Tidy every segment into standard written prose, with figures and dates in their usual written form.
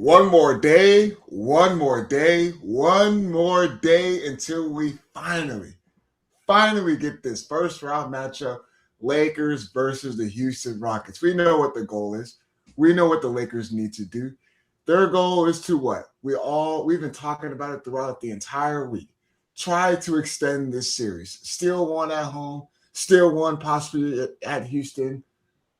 One more day, one more day, one more day until we finally get this first round matchup, Lakers versus the Houston Rockets. We know what the goal is. We know what the Lakers need to do. Their goal is to what? We've been talking about it throughout the entire week. Try to extend this series. Still one at home, still one possibly at Houston.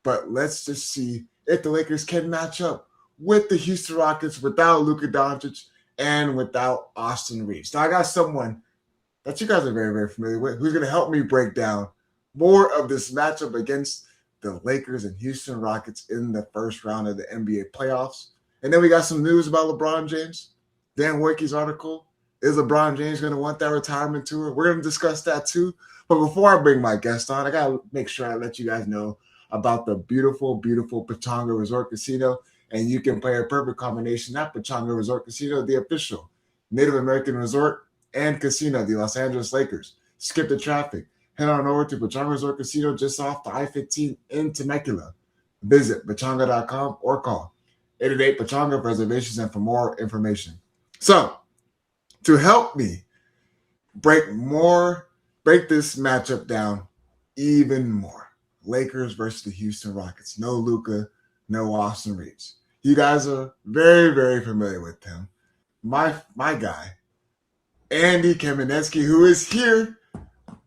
But let's just see if the Lakers can match up with the Houston Rockets without Luka Doncic and without Austin Reaves. Now, I got someone that you guys are very, very familiar with who's going to help me break down more of this matchup against the Lakers and Houston Rockets in the first round of the NBA playoffs. And then we got some news about LeBron James. Dan Wojcicki's article. Is LeBron James going to want that retirement tour? We're going to discuss that too. But before I bring my guest on, I got to make sure I let you guys know about the beautiful, beautiful Pechanga Resort Casino. And you can play a perfect combination at Pechanga Resort Casino, the official Native American resort and casino of the Los Angeles Lakers. Skip the traffic. Head on over to Pechanga Resort Casino just off the I-15 in Temecula. Visit pechanga.com or call 888-PECHANGA for reservations and for more information. So, to help me break this matchup down even more, Lakers versus the Houston Rockets. No Luka, no Austin Reaves. You guys are very, very familiar with him. My guy, Andy Kamenetzky, who is here.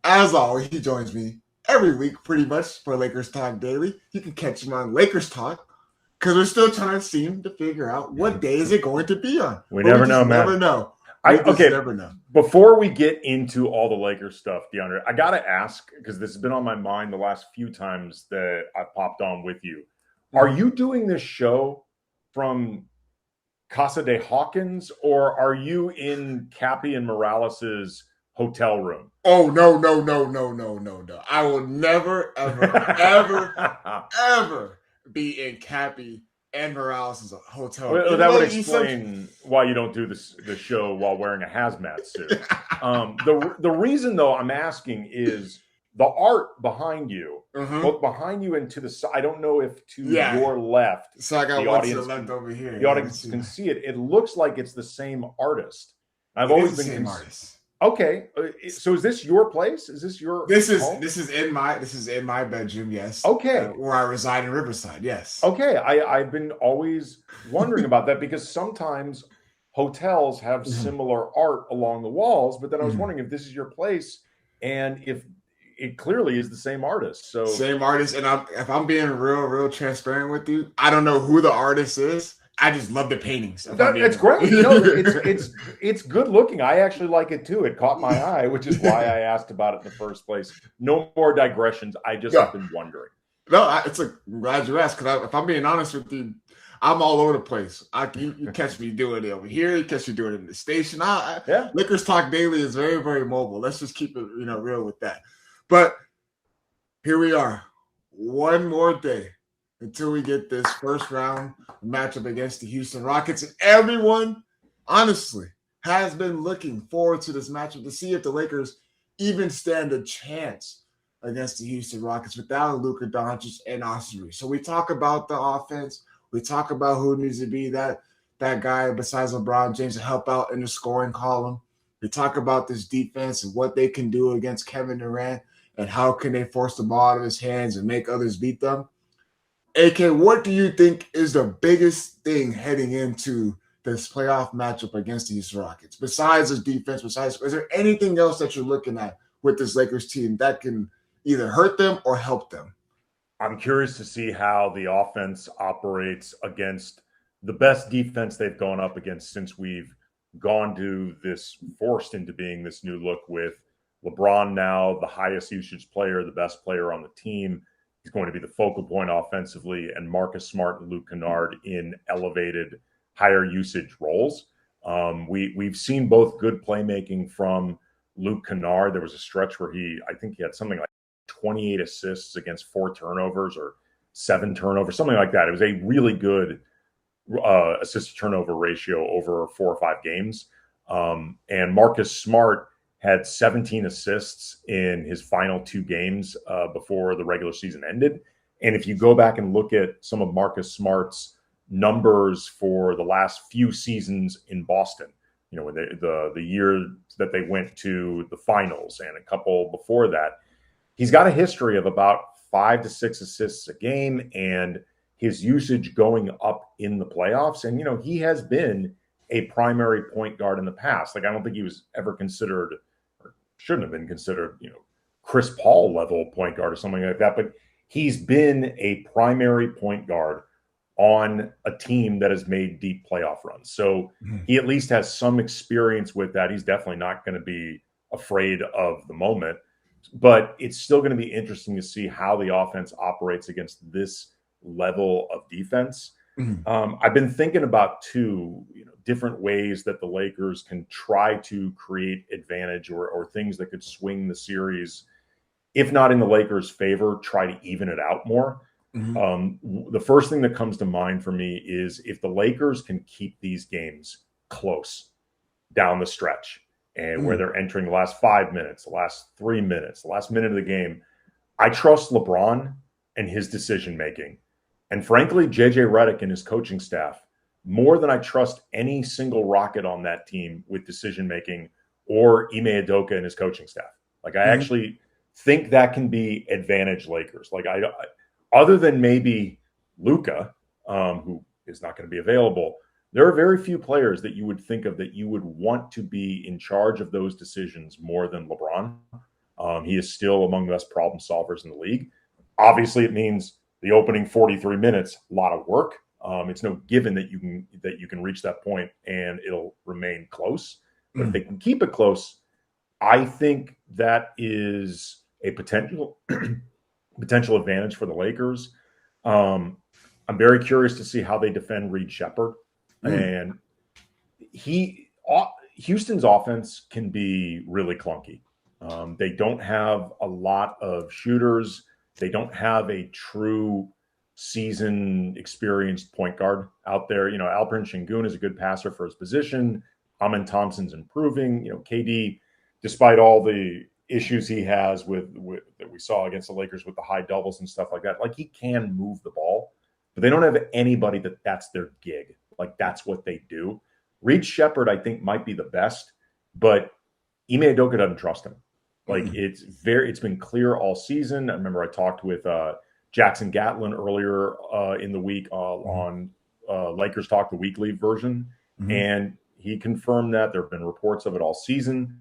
As always, he joins me every week pretty much for Lakers Talk Daily. You can catch him on Lakers Talk because we're still trying to figure out what day is it going to be on. We never know, man. Never know. Never know. Before we get into all the Lakers stuff, Deondre, I got to ask, because this has been on my mind the last few times that I've popped on with you. Are you doing this show from Casa de Hawkins, or are you in Cappy and Morales's hotel room? Oh, no. I will never, ever be in Cappy and Morales' hotel room. Well, that would explain why you don't do the show while wearing a hazmat suit. The reason, though, I'm asking is the art behind you, both behind you and to the side. I don't know if to your left. So I got one to the left over here. The audience can see it. It looks like it's the same artist. I've always been the same artist. Okay, so is this your place? Is this your? This is in my bedroom. Yes. Okay. Where I reside in Riverside. Yes. Okay, I've been always wondering about that because sometimes hotels have similar art along the walls, but then I was wondering if this is your place and if it clearly is the same artist. So same artist, and if I'm being real transparent with you, I don't know who the artist is. I just love the paintings. It's great. No, it's good looking. I actually like it too. It caught my eye, which is why I asked about it in the first place. No more digressions. I just have been wondering. No, I'm glad you asked, because if I'm being honest with you, I'm all over the place. You catch me doing it over here. You catch me doing it in the station. Lakers Talk Daily is very, very mobile. Let's just keep it real with that. But here we are. One more day until we get this first round matchup against the Houston Rockets. And everyone, honestly, has been looking forward to this matchup to see if the Lakers even stand a chance against the Houston Rockets without Luka Doncic and Austin Reaves. So we talk about the offense. We talk about who needs to be that guy besides LeBron James to help out in the scoring column. We talk about this defense and what they can do against Kevin Durant and how can they force the ball out of his hands and make others beat them. AK, what do you think is the biggest thing heading into this playoff matchup against the Houston Rockets? Besides the defense, is there anything else that you're looking at with this Lakers team that can either hurt them or help them? I'm curious to see how the offense operates against the best defense they've gone up against since we've gone to this, forced into being this new look with LeBron now, the highest usage player, the best player on the team. He's going to be the focal point offensively, and Marcus Smart and Luke Kennard in elevated, higher usage roles. We've seen both good playmaking from Luke Kennard. There was a stretch where I think he had something like 28 assists against 4 turnovers or 7 turnovers, something like that. It was a really good assist to turnover ratio over 4 or 5 games. And Marcus Smart had 17 assists in his final 2 games before the regular season ended. And if you go back and look at some of Marcus Smart's numbers for the last few seasons in Boston. When the year that they went to the finals and a couple before that, he's got a history of about 5 to 6 assists a game, and his usage going up in the playoffs. And he has been a primary point guard in the past. Like, I don't think he was ever considered, or shouldn't have been considered, Chris Paul level point guard or something like that. But he's been a primary point guard on a team that has made deep playoff runs. So he at least has some experience with that. He's definitely not going to be afraid of the moment, but it's still going to be interesting to see how the offense operates against this level of defense. I've been thinking about two different ways that the Lakers can try to create advantage or things that could swing the series, if not in the Lakers' favor, try to even it out more. The first thing that comes to mind for me is if the Lakers can keep these games close down the stretch, and where they're entering the last 5 minutes, the last 3 minutes, the last minute of the game, I trust LeBron and his decision-making. And frankly, JJ Redick and his coaching staff, more than I trust any single Rocket on that team with decision-making, or Ime Udoka and his coaching staff. Like, I actually think that can be advantage Lakers. Like, I other than maybe Luka, who is not going to be available, there are very few players that you would think of that you would want to be in charge of those decisions more than LeBron. He is still among the best problem solvers in the league. Obviously, it means the opening 43 minutes, a lot of work. It's no given that you can reach that point and it'll remain close. But if they can keep it close, I think that is a potential advantage for the Lakers. I'm very curious to see how they defend Reed Shepherd. And Houston's offense can be really clunky. They don't have a lot of shooters. They don't have a true season experienced point guard out there. Alperen Sengun is a good passer for his position. Amen Thompson's improving. KD, despite all the issues he has with that we saw against the Lakers with the high doubles and stuff like that, like, he can move the ball, but they don't have anybody that's their gig. Like, that's what they do. Reed Shepherd, I think, might be the best, but Ime Udoka doesn't trust him. Like, it's been clear all season. I remember I talked with Jackson Gatlin earlier in the week on Lakers Talk, the weekly version, and he confirmed that. There have been reports of it all season.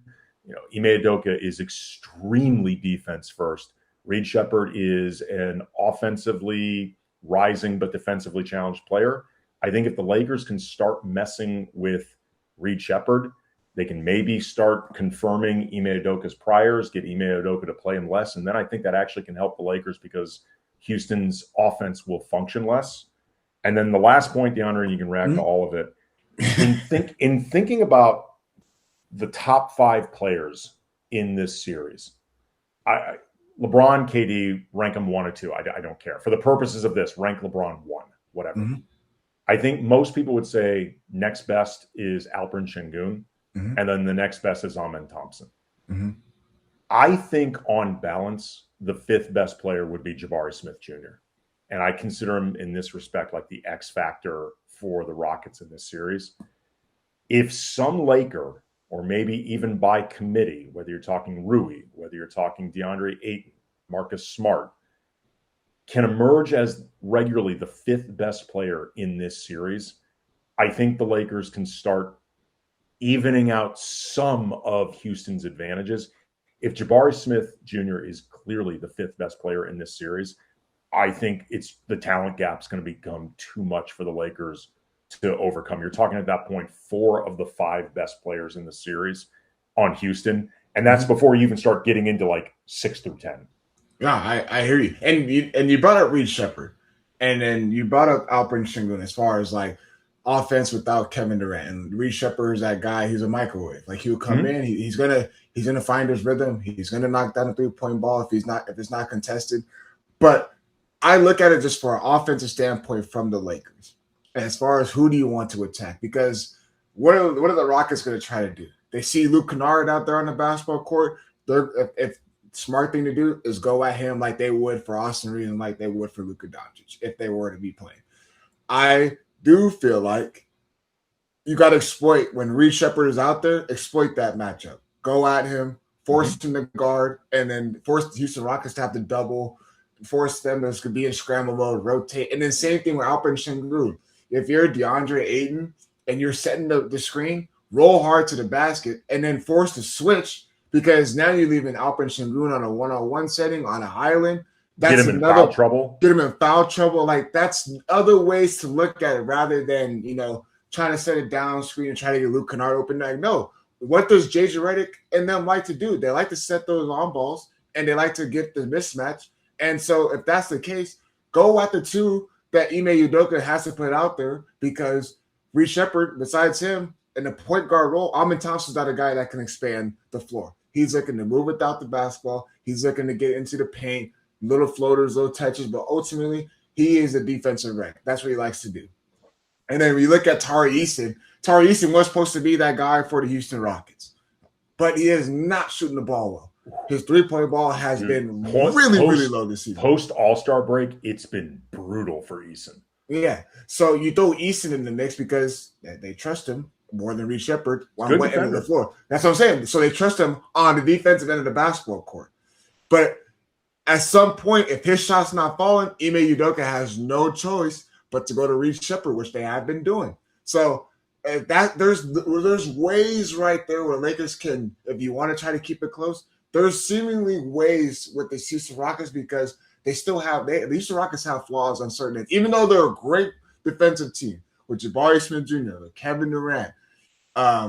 Ime Udoka is extremely defense first. Reed Shepherd is an offensively rising but defensively challenged player. I think if the Lakers can start messing with Reed Shepherd, they can maybe start confirming Ime Udoka's priors, get Ime Udoka to play him less, and then I think that actually can help the Lakers because Houston's offense will function less. And then the last point, Deondre, and you can react to all of it. In thinking about the top 5 players in this series, LeBron, KD, rank them 1 or 2. I don't care. For the purposes of this, rank LeBron 1, whatever. I think most people would say next best is Alperen Sengun, and then the next best is Amen Thompson. I think on balance, the 5th best player would be Jabari Smith Jr. And I consider him in this respect like the X factor for the Rockets in this series. If some Laker, or maybe even by committee, whether you're talking Rui, whether you're talking DeAndre Ayton, Marcus Smart, can emerge as regularly the 5th best player in this series, I think the Lakers can start evening out some of Houston's advantages. If Jabari Smith Jr. is clearly the 5th best player in this series, I think the talent gap's going to become too much for the Lakers to overcome. You're talking at that point 4 of the 5 best players in the series on Houston, and that's before you even start getting into like 6 through 10. Yeah, I hear you. And you brought up Reed Shepherd, and then you brought up Alperen Sengun as far as like offense without Kevin Durant. And Reed Shepherd is that guy. He's a microwave. Like, he'll come in, he's gonna find his rhythm. He's gonna knock down a 3-point ball if it's not contested. But I look at it just for an offensive standpoint from the Lakers. As far as who do you want to attack? Because what are the Rockets going to try to do? They see Luke Kennard out there on the basketball court. If smart thing to do is go at him like they would for Austin Reeves and like they would for Luka Doncic if they were to be playing. I do feel like you got to exploit when Reed Shepard is out there, exploit that matchup. Go at him, force him to guard, and then force the Houston Rockets to have to double, force them to be in scramble mode, rotate. And then same thing with Alperen Sengun. If you're DeAndre Ayton and you're setting the screen, roll hard to the basket and then force the switch because now you're leaving Alperen Sengun on a one-on-one setting on an island. That's get him in foul trouble. Get him in foul trouble. Like that's other ways to look at it rather than, trying to set it down screen and try to get Luke Kennard open. Like, no. What does JJ Redick and them like to do? They like to set those on balls and they like to get the mismatch. And so if that's the case, go at the two that Ime Udoka has to put out there because Reed Shepard, besides him, in the point guard role, Amin Thompson's not a guy that can expand the floor. He's looking to move without the basketball. He's looking to get into the paint, little floaters, little touches, but ultimately he is a defensive wreck. That's what he likes to do. And then we look at Tari Eason. Tari Eason was supposed to be that guy for the Houston Rockets, but he is not shooting the ball well. His three-point ball has been really low this season. Post All-Star break, it's been brutal for Eason. Yeah. So you throw Eason in the mix because they trust him more than Reed Shepard on one end of the floor. That's what I'm saying. So they trust him on the defensive end of the basketball court. But at some point, if his shot's not falling, Ime Udoka has no choice but to go to Reed Shepard, which they have been doing. So there's ways right there where Lakers can, if you want to try to keep it close, there's seemingly ways with the Houston Rockets because they still have the Houston Rockets have flaws on certain ends, even though they're a great defensive team with Jabari Smith Jr., Kevin Durant.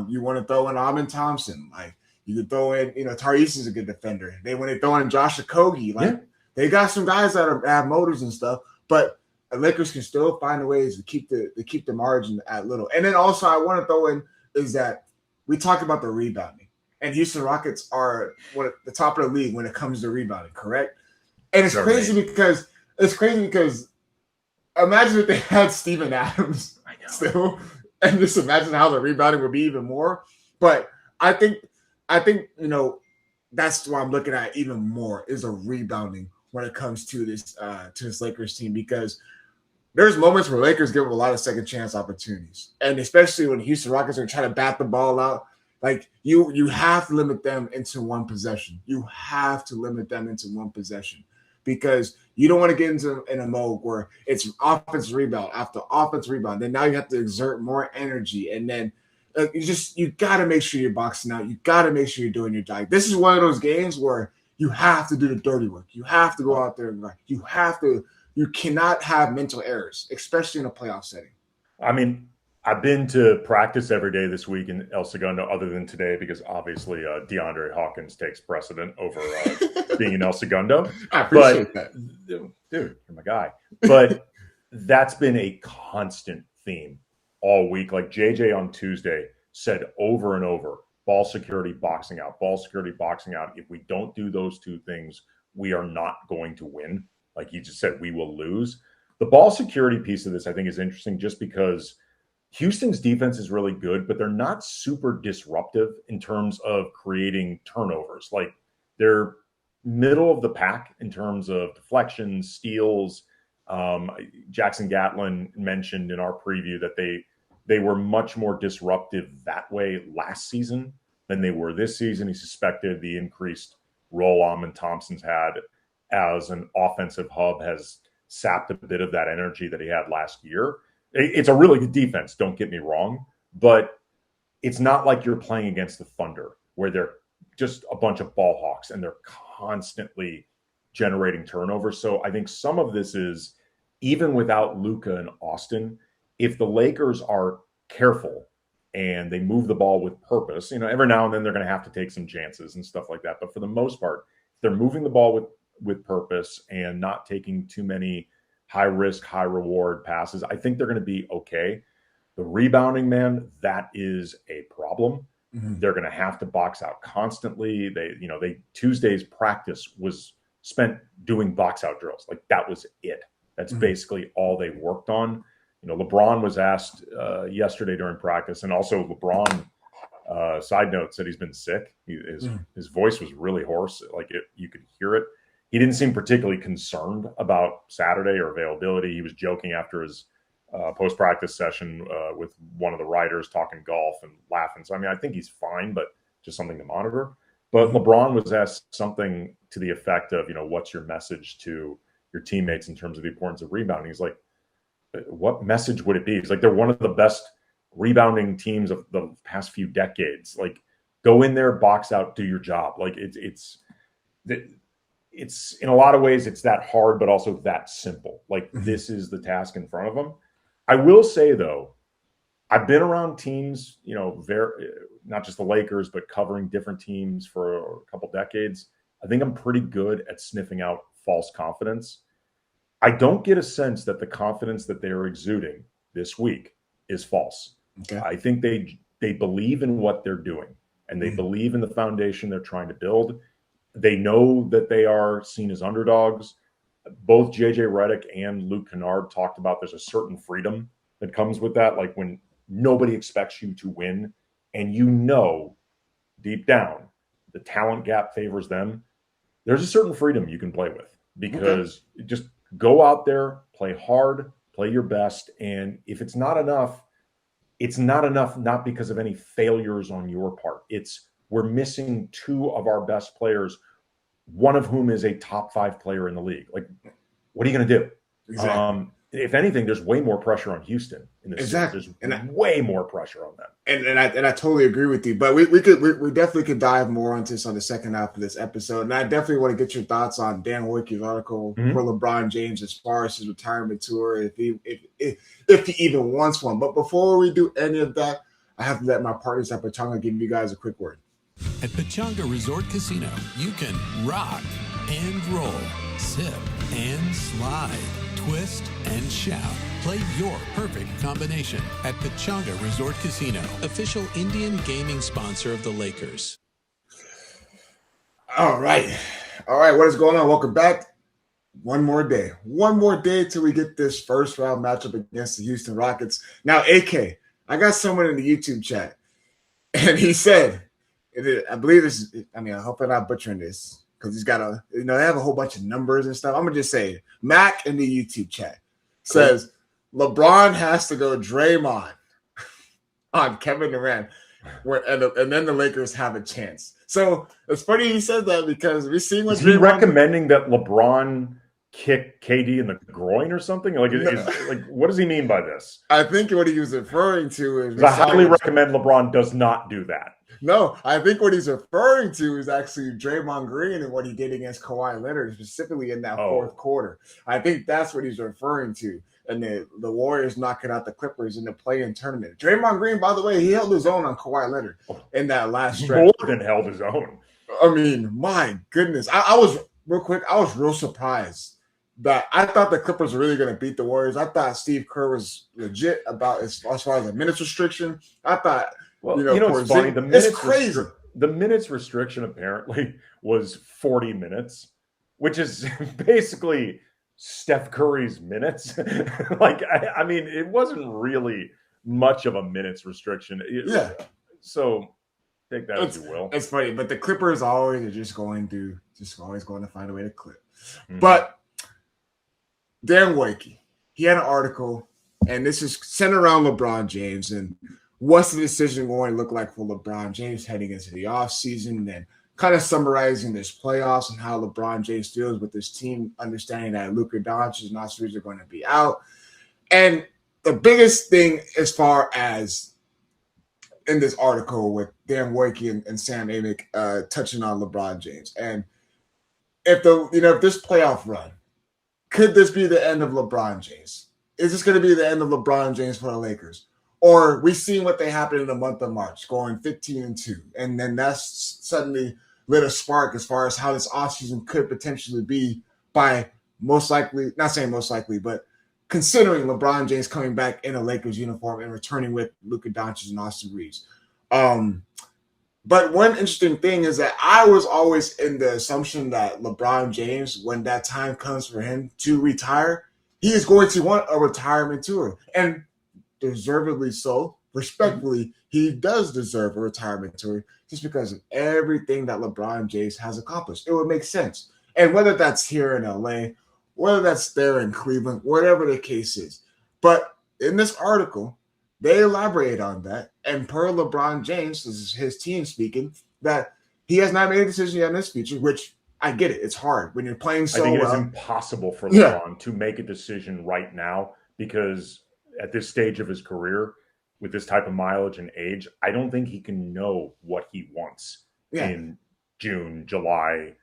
You want to throw in Amin Thompson, like you could throw in, Tari Eason's a good defender. When they throw in Josh Okogie, they got some guys that have motors and stuff, but the Lakers can still find ways to keep the margin at little. And then also I want to throw in is that we talked about the rebounding, and Houston Rockets are at the top of the league when it comes to rebounding, correct? And it's crazy because imagine if they had Steven Adams still, and just imagine how the rebounding would be even more. But I think that's what I'm looking at even more is a rebounding when it comes to this Lakers team because there's moments where Lakers give them a lot of second chance opportunities. And especially when Houston Rockets are trying to bat the ball out, like you have to limit them into one possession. You have to limit them into one possession because you don't want to get in a mode where it's offensive rebound after offensive rebound. Then now you have to exert more energy. And then you got to make sure you're boxing out. You got to make sure you're doing your job. This is one of those games where you have to do the dirty work. You have to go out there and you cannot have mental errors, especially in a playoff setting. I mean, I've been to practice every day this week in El Segundo, other than today, because obviously Deondre Hawkins takes precedent over being in El Segundo. I appreciate that. Dude, you're my guy. But that's been a constant theme all week. Like JJ on Tuesday said over and over, ball security, boxing out, ball security, boxing out. If we don't do those two things, we are not going to win. Like he just said, we will lose. The ball security piece of this, I think, is interesting just because Houston's defense is really good, but they're not super disruptive in terms of creating turnovers. Like they're middle of the pack in terms of deflections, steals. Jackson Gatlin mentioned in our preview that they were much more disruptive that way last season than they were this season. He suspected the increased role Amin Thompson's had as an offensive hub has sapped a bit of that energy that he had last year. It's a really good defense, don't get me wrong, but it's not like you're playing against the Thunder where they're just a bunch of ball hawks and they're constantly generating turnovers. So I think some of this is, even without Luka and Austin, if the Lakers are careful and they move the ball with purpose, every now and then they're going to have to take some chances and stuff like that. But for the most part, they're moving the ball with purpose and not taking too many high risk, high reward passes. I think they're going to be okay. The rebounding, man, that is a problem. Mm-hmm. They're going to have to box out constantly. Tuesday's practice was spent doing box out drills. Like that was it. That's basically all they worked on. LeBron was asked yesterday during practice, and also LeBron, side note, said he's been sick. His voice was really hoarse. Like you could hear it. He didn't seem particularly concerned about Saturday or availability. He was joking after his post-practice session with one of the writers talking golf and laughing. So, I mean, I think he's fine, but just something to monitor. But LeBron was asked something to the effect of, what's your message to your teammates in terms of the importance of rebounding? He's like, what message would it be? He's like, they're one of the best rebounding teams of the past few decades. Like, go in there, box out, do your job. Like, it's in a lot of ways, it's that hard, but also that simple. Like, this is the task in front of them. I will say, though, I've been around teams, not just the Lakers, but covering different teams for a couple decades. I think I'm pretty good at sniffing out false confidence. I don't get a sense that the confidence that they are exuding this week is false. Okay. I think they believe in what they're doing, and they believe in the foundation they're trying to build. They know that they are seen as underdogs. Both J.J. Redick and Luke Kennard talked about there's a certain freedom that comes with that, like when nobody expects you to win, and deep down the talent gap favors them. There's a certain freedom you can play with because just go out there, play hard, play your best, and if it's not enough, not because of any failures on your part. It's we're missing two of our best players, one of whom is a top 5 player in the league. Like, what are you going to do? Exactly. If anything, there's way more pressure on Houston in this series. There's way more pressure on them. And I totally agree with you. But we definitely could dive more into this on the second half of this episode. And I definitely want to get your thoughts on Dan Wojcicki's article for LeBron James as far as his retirement tour, if he even wants one. But before we do any of that, I have to let my partners at Pachanga give you guys a quick word. At Pachanga Resort Casino, you can rock and roll, sip and slide, twist and shout. Play your perfect combination at Pachanga Resort Casino, official Indian gaming sponsor of the Lakers. All right. What is going on? Welcome back. One more day till we get this first round matchup against the Houston Rockets. Now, AK, I got someone in the YouTube chat, and he said, I believe this. I hope I'm not butchering this because he's got they have a whole bunch of numbers and stuff. I'm gonna just say Mac in the YouTube chat says LeBron has to go Draymond on Kevin Durant, and then the Lakers have a chance. So it's funny he said that because we've seen what he recommending that LeBron kick KD in the groin or something. Like, what does he mean by this? I think what he was referring to is I highly recommend LeBron does not do that. No, I think what he's referring to is actually Draymond Green and what he did against Kawhi Leonard, specifically in that fourth quarter. I think that's what he's referring to. And the Warriors knocking out the Clippers in the play-in tournament. Draymond Green, by the way, he held his own on Kawhi Leonard in that last stretch. More than held his own. My goodness. I was real surprised that I thought the Clippers were really going to beat the Warriors. I thought Steve Kerr was legit about as far as the minutes restriction. I thought – it's funny. It's crazy. The minutes restriction apparently was 40 minutes, which is basically Steph Curry's minutes. It wasn't really much of a minutes restriction. So take that as you will. It's funny, but the Clippers always going to find a way to clip. Mm-hmm. But Dan Wojcicki, he had an article, and this is centered around LeBron James and what's the decision going to look like for LeBron James heading into the offseason, and then kind of summarizing this playoffs and how LeBron James feels with this team, understanding that Luka Doncic and Austin are going to be out. And the biggest thing as far as in this article with Dan Wojcicki and Sam Amick touching on LeBron James. And if this playoff run, could this be the end of LeBron James? Is this going to be the end of LeBron James for the Lakers? Or we've seen what they happened in the month of March, going 15-2. And then that's suddenly lit a spark as far as how this offseason could potentially be by most likely, not saying most likely, but considering LeBron James coming back in a Lakers uniform and returning with Luka Doncic and Austin Reaves. But one interesting thing is that I was always in the assumption that LeBron James, when that time comes for him to retire, he is going to want a retirement tour. And deservedly so, respectfully, he does deserve a retirement tour just because of everything that LeBron James has accomplished. It would make sense. And whether that's here in LA, whether that's there in Cleveland, whatever the case is. But in this article, they elaborate on that. And per LeBron James, this is his team speaking, that he has not made a decision yet in this future, which I get it. It's hard when you're playing so well. I think it is impossible for LeBron to make a decision right now because at this stage of his career, with this type of mileage and age, I don't think he can know what he wants in June, July.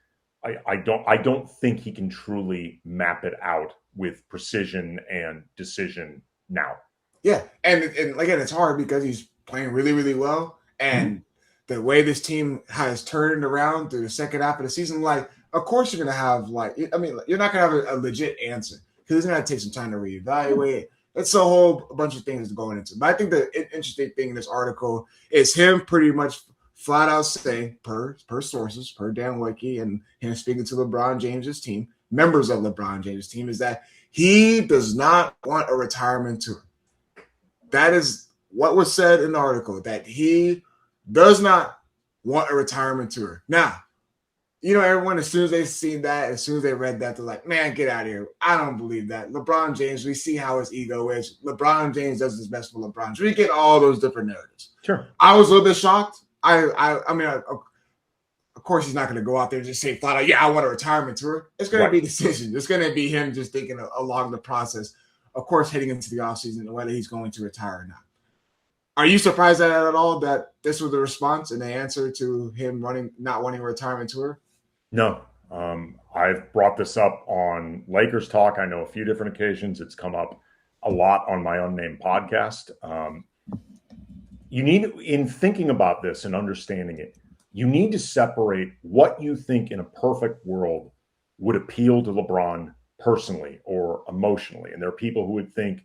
I don't think he can truly map it out with precision and decision now. Yeah, and again, it's hard because he's playing really, really well, and the way this team has turned around through the second half of the season, like, of course you're gonna have you're not gonna have a legit answer because it's gonna take some time to reevaluate. It's a whole bunch of things going into. But I think the interesting thing in this article is him pretty much flat out saying, per sources, per Dan Wicke, and him speaking to LeBron James's team, members of LeBron James's team, is that he does not want a retirement tour. That is what was said in the article, that he does not want a retirement tour. Now, everyone, as soon as they seen that, as soon as they read that, they're like, man, get out of here. I don't believe that. LeBron James, we see how his ego is. LeBron James does his best for LeBron James. We get all those different narratives. Sure. I was a little bit shocked. I mean, of course, he's not going to go out there and just say flat out, yeah, I want a retirement tour. It's going to be a decision. It's going to be him just thinking along the process, of course, heading into the offseason, whether he's going to retire or not. Are you surprised at all that this was the response and the answer to him not wanting a retirement tour? No. I've brought this up on Lakers Talk. I know a few different occasions. It's come up a lot on my unnamed podcast. You need, in thinking about this and understanding it, you need to separate what you think in a perfect world would appeal to LeBron personally or emotionally. And there are people who would think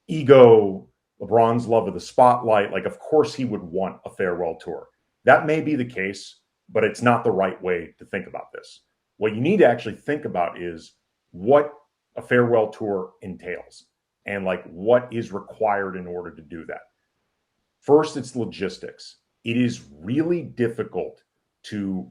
ego, LeBron's love of the spotlight, like, of course he would want a farewell tour. That may be the case, but it's not the right way to think about this. What you need to actually think about is what a farewell tour entails and like what is required in order to do that. First, it's logistics. It is really difficult to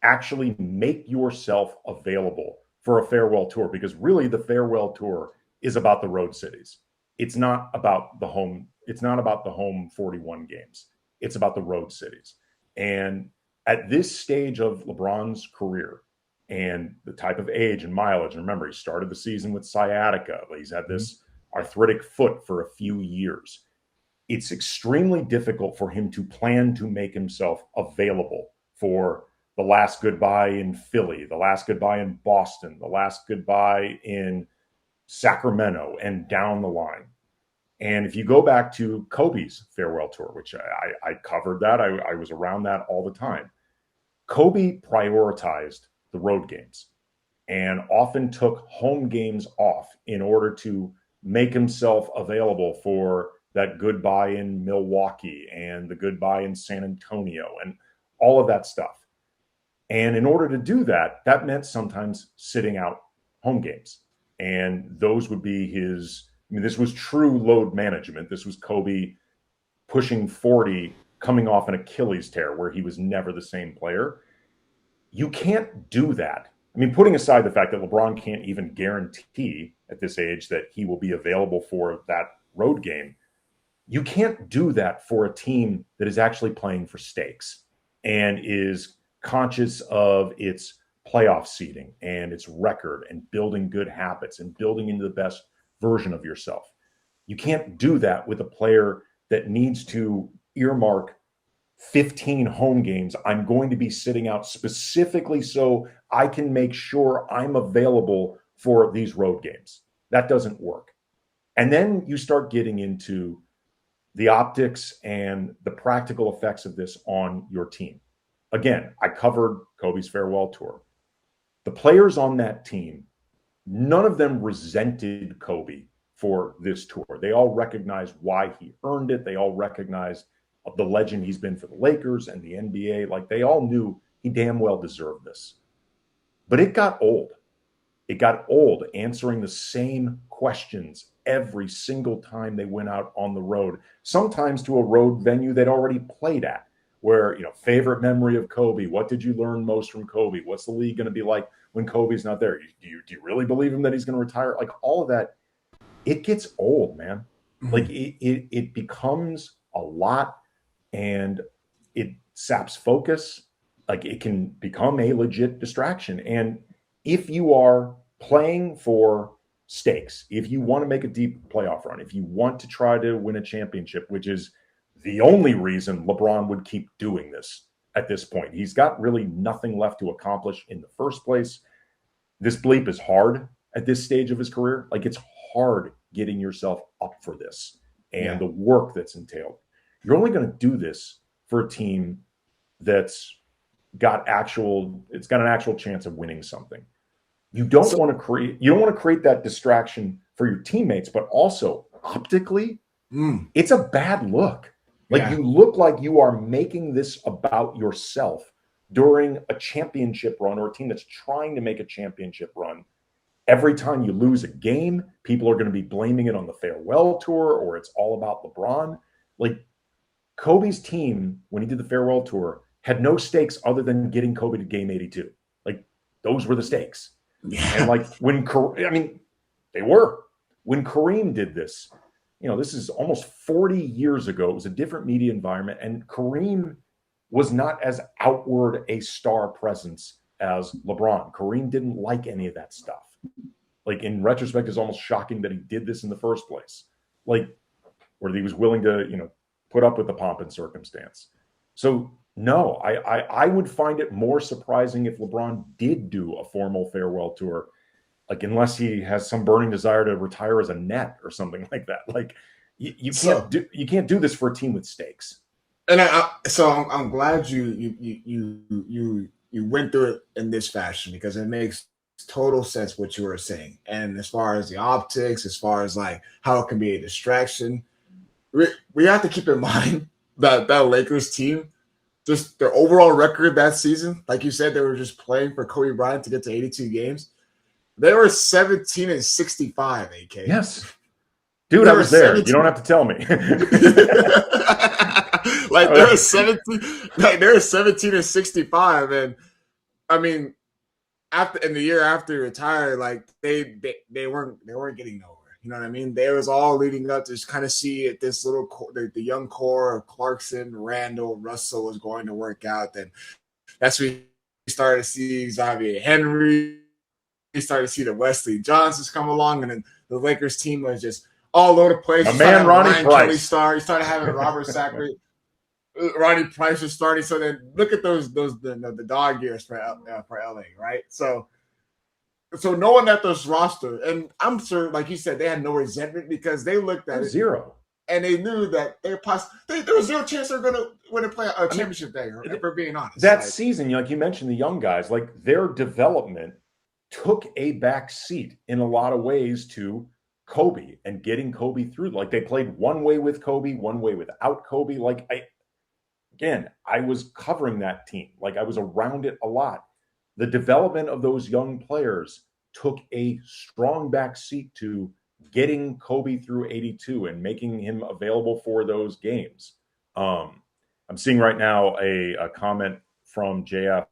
actually make yourself available for a farewell tour because really the farewell tour is about the road cities. It's not about the home. It's not about the home 41 games. It's about the road cities. And at this stage of LeBron's career and the type of age and mileage, and remember, he started the season with sciatica. He's had this arthritic foot for a few years. It's extremely difficult for him to plan to make himself available for the last goodbye in Philly, the last goodbye in Boston, the last goodbye in Sacramento, and down the line. And if you go back to Kobe's farewell tour, which I covered that, I was around that all the time. Kobe prioritized the road games and often took home games off in order to make himself available for that goodbye in Milwaukee and the goodbye in San Antonio and all of that stuff. And in order to do that, that meant sometimes sitting out home games. And those would be this was true load management. This was Kobe pushing 40, coming off an Achilles tear where he was never the same player. You can't do that. I mean, putting aside the fact that LeBron can't even guarantee at this age that he will be available for that road game, you can't do that for a team that is actually playing for stakes and is conscious of its playoff seeding and its record and building good habits and building into the best version of yourself. You can't do that with a player that needs to earmark 15 home games. I'm going to be sitting out specifically so I can make sure I'm available for these road games. That doesn't work. And then you start getting into the optics and the practical effects of this on your team. Again, I covered Kobe's farewell tour. The players on that team, none of them resented Kobe for this tour. They all recognized why he earned it. They all recognized the legend he's been for the Lakers and the NBA. Like, they all knew he damn well deserved this. But it got old. It got old answering the same questions every single time they went out on the road, sometimes to a road venue they'd already played at, where, favorite memory of Kobe. What did you learn most from Kobe? What's the league going to be like when Kobe's not there? Do you really believe him that he's going to retire? Like, all of that, it gets old, man. Like it becomes a lot, and it saps focus. Like it can become a legit distraction. And if you are playing for stakes, if you want to make a deep playoff run, if you want to try to win a championship, which is the only reason LeBron would keep doing this at this point, he's got really nothing left to accomplish in the first place. This bleep is hard at this stage of his career. Like it's hard getting yourself up for this and the work that's entailed. You're only going to do this for a team that's got an actual chance of winning something. You don't want to create that distraction for your teammates, but also optically, it's a bad look. Like you look like you are making this about yourself during a championship run, or a team that's trying to make a championship run. Every time you lose a game, people are going to be blaming it on the farewell tour, or it's all about LeBron. Like Kobe's team, when he did the farewell tour, had no stakes other than getting Kobe to game 82. Like those were the stakes. And like when Kareem did this, this is almost 40 years ago. It was a different media environment, and Kareem was not as outward a star presence as LeBron. Kareem didn't like any of that stuff. Like in retrospect, it's almost shocking that he did this in the first place. Like, or that he was willing to, put up with the pomp and circumstance. So no, I would find it more surprising if LeBron did do a formal farewell tour, like unless he has some burning desire to retire as a net or something like that. Like you can't do this for a team with stakes. And I'm glad you went through it in this fashion, because it makes total sense what you were saying. And as far as the optics, as far as like how it can be a distraction, we have to keep in mind that Lakers team, just their overall record that season, like you said, they were just playing for Kobe Bryant to get to 82 games. They were 17-65, AK. Yes. Dude, I was there. 17. You don't have to tell me. Like they're 17-65, and I mean, in the year after he retired, like they weren't getting nowhere. You know what I mean? They was all leading up to just kind of see if this little the young core of Clarkson, Randall, Russell was going to work out. Then that's when we started to see Xavier Henry. We started to see the Wesley Johnsons come along, and then the Lakers team was just all over the place. A man, Ronnie Price. You started having Robert Sacre. Ronnie Price was starting. So then look at the dog years for LA, right? So knowing that this roster, and I'm sure, like you said, they had no resentment because they looked at it zero, and they knew that there was zero chance they're going to win a championship there. If we're being honest, that season, like you mentioned, the young guys, like their development took a back seat in a lot of ways to Kobe and getting Kobe through. Like they played one way with Kobe, one way without Kobe. Like I was covering that team. Like I was around it a lot. The development of those young players took a strong back seat to getting Kobe through 82 and making him available for those games. I'm seeing right now a comment from JF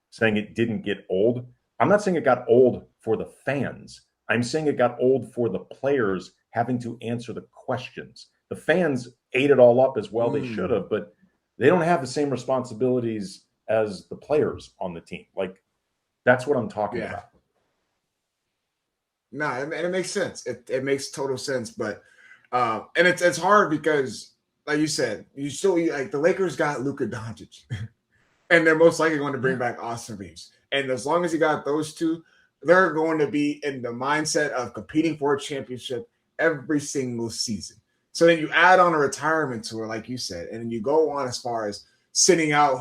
saying it didn't get old. I'm not saying it got old for the fans. I'm saying it got old for the players having to answer the questions. The fans ate it all up as well. They should have, but they don't have the same responsibilities as the players on the team. Like, that's what I'm talking about. No, and it makes sense. It makes total sense. But and it's hard because, like you said, like the Lakers got Luka Doncic, and they're most likely going to bring back Austin Reaves. And as long as you got those two, they're going to be in the mindset of competing for a championship every single season. So then you add on a retirement tour, like you said, and then you go on as far as sitting out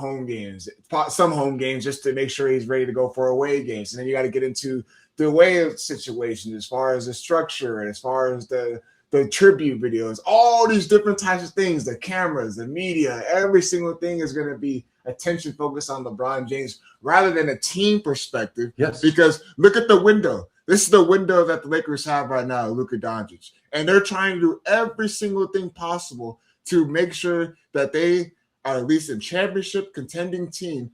some home games just to make sure he's ready to go for away games. And then you got to get into the away situation as far as the structure and as far as the tribute videos, all these different types of things, the cameras, the media, every single thing is going to be attention focused on LeBron James rather than a team perspective. Yes. Because look at the window. This is the window that the Lakers have right now, Luka Doncic. And they're trying to do every single thing possible to make sure that they are at least a championship contending team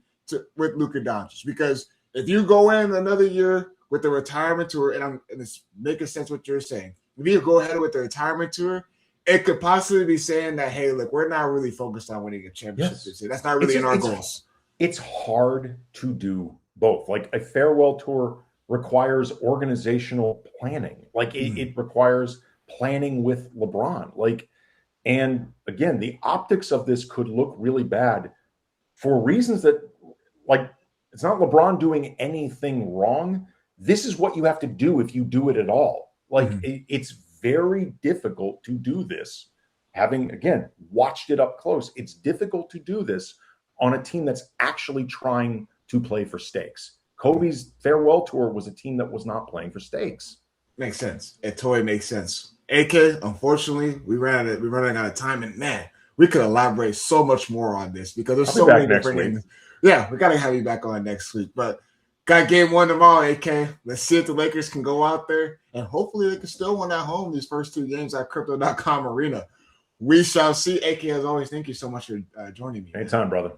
with Luka Doncic. Because if you go in another year with the retirement tour, and it's making sense what you're saying, if you go ahead with the retirement tour it could possibly be saying that, hey, look, we're not really focused on winning a championship this year. That's not really in our goals. It's hard to do both. Like a farewell tour requires organizational planning. Like it requires planning with LeBron. Like, and again, the optics of this could look really bad for reasons that, like, it's not LeBron doing anything wrong. This is what you have to do if you do it at all. Like, it's very difficult to do this. Having, again, watched it up close, it's difficult to do this on a team that's actually trying to play for stakes. Kobe's farewell tour was a team that was not playing for stakes. Makes sense. It totally makes sense. AK, unfortunately, we're running out of time, and man, we could elaborate so much more on this because there's so many different things. Yeah, we gotta have you back on next week. But got game 1 tomorrow, AK. Let's see if the Lakers can go out there and hopefully they can still win at home these first 2 games at Crypto.com Arena. We shall see. AK, as always, thank you so much for joining me. Anytime, brother.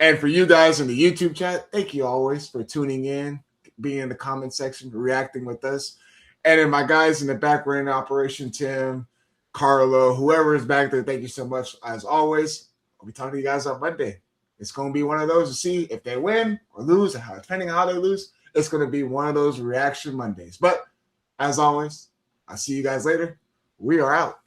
And for you guys in the YouTube chat, thank you always for tuning in, being in the comment section, reacting with us. And then my guys in the back running operation, Tim, Carlo, whoever is back there, thank you so much. As always, I'll be talking to you guys on Monday. It's going to be one of those to see if they win or lose, and depending on how they lose, it's going to be one of those reaction Mondays. But as always, I'll see you guys later. We are out.